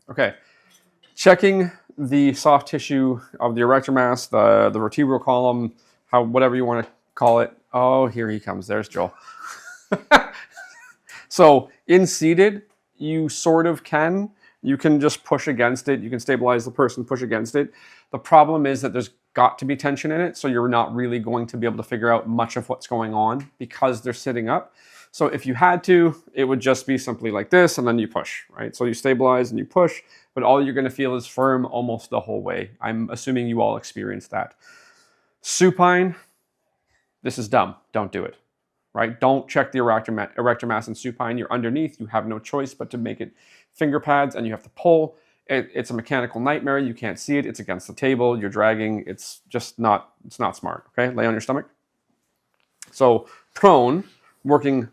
Okay. Checking the soft tissue of the erector mass, the vertebral column, whatever you want to call it. Oh, here he comes. There's Joel. So in seated, you sort of can. You can just push against it. You can stabilize the person, push against it. The problem is that there's got to be tension in it, so you're not really going to be able to figure out much of what's going on because they're sitting up. So if you had to, it would just be simply like this, and then you push, right? So you stabilize and you push, but all you're going to feel is firm almost the whole way. I'm assuming you all experienced that. Supine, this is dumb. Don't do it, right? Don't check the erector mass in supine. You're underneath. You have no choice but to make it finger pads, and you have to pull. It's a mechanical nightmare. You can't see it. It's against the table. You're dragging. It's just not, it's not smart, okay? Lay on your stomach. So prone, working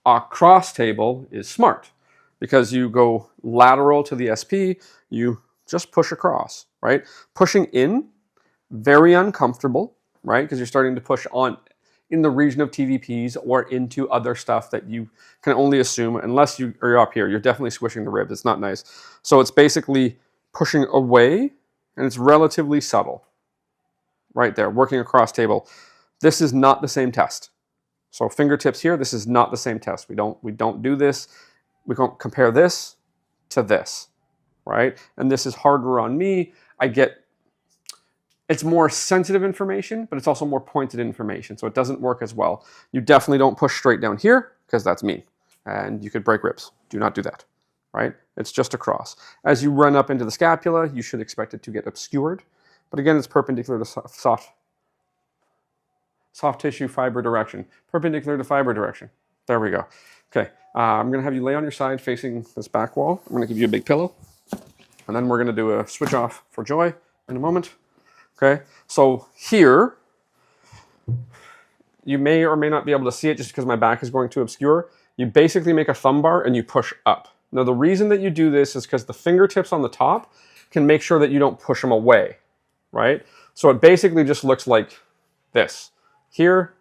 across table is smart because you go lateral to the SP, you just push across, right? Pushing in, very uncomfortable, right? Because you're starting to push on in the region of TVPs or into other stuff that you can only assume, unless you're up here, you're definitely squishing the ribs. It's not nice. So it's basically pushing away, and it's relatively subtle. Right there, working across table. This is not the same test. So fingertips here, this is not the same test. We don't do this. We don't compare this to this, right? And this is harder on me. It's more sensitive information, but it's also more pointed information, so it doesn't work as well. You definitely don't push straight down here, because that's mean, and you could break ribs. Do not do that, right? It's just across. As you run up into the scapula, you should expect it to get obscured, but again, it's perpendicular to soft tissue fiber direction. Perpendicular to fiber direction. There we go. Okay, I'm going to have you lay on your side facing this back wall. I'm going to give you a big pillow, and then we're going to do a switch off for Joy in a moment. Okay, so here, you may or may not be able to see it just because my back is going to obscure. You basically make a thumb bar and you push up. Now the reason that you do this is because the fingertips on the top can make sure that you don't push them away, right? So it basically just looks like this. Here,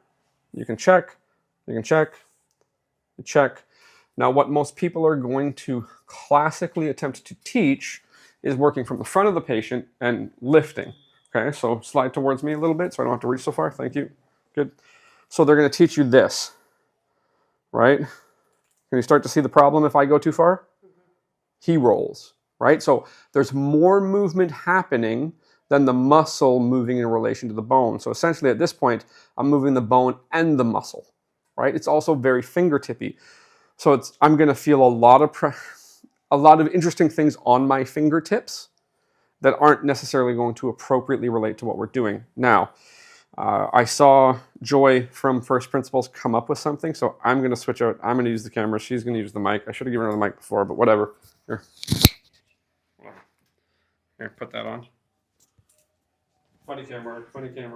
you can check, you check. Now what most people are going to classically attempt to teach is working from the front of the patient and lifting. Okay, so slide towards me a little bit so I don't have to reach so far. Thank you. Good. So they're going to teach you this, right? Can you start to see the problem if I go too far? He rolls, right? So there's more movement happening than the muscle moving in relation to the bone. So essentially at this point, I'm moving the bone and the muscle, right? It's also very fingertippy. So I'm going to feel a lot of interesting things on my fingertips that aren't necessarily going to appropriately relate to what we're doing. Now, I saw Joy from First Principles come up with something, so I'm going to switch out. I'm going to use the camera. She's going to use the mic. I should have given her the mic before, but whatever. Here, put that on. Funny camera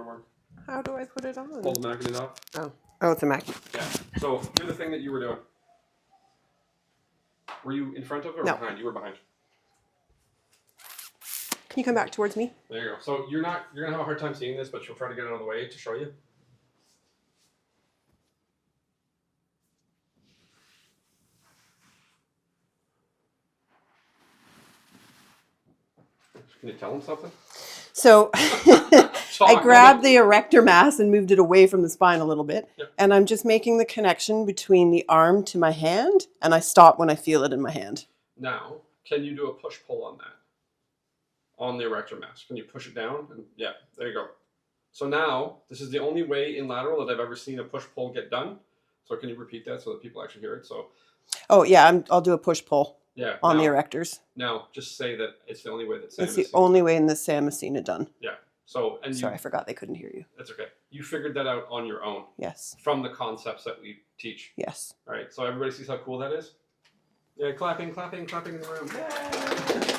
work. How do I put it on? Hold the magnet off. Oh, it's a magnet. Yeah. So do the thing that you were doing. Were you in front of it or behind? You were behind. Can you come back towards me? There you go. So you're gonna have a hard time seeing this, but she'll try to get out of the way to show you. Can you tell him something? So I grabbed the erector mass and moved it away from the spine a little bit. Yep. And I'm just making the connection between the arm to my hand, and I stop when I feel it in my hand. Now, can you do a push-pull on that? On the erector mass. Can you push it down? And yeah, there you go. So now, this is the only way in lateral that I've ever seen a push-pull get done. So can you repeat that so that people actually hear it? So. Oh yeah, I'll do a push-pull. Yeah. On the erectors. Now, just say that it's the only way that Sam has seen it. It's the only way in the Sam has seen it done. Yeah. So, Sorry, I forgot they couldn't hear you. That's okay. You figured that out on your own. Yes. From the concepts that we teach. Yes. All right. So everybody sees how cool that is? Yeah, clapping in the room. Yay!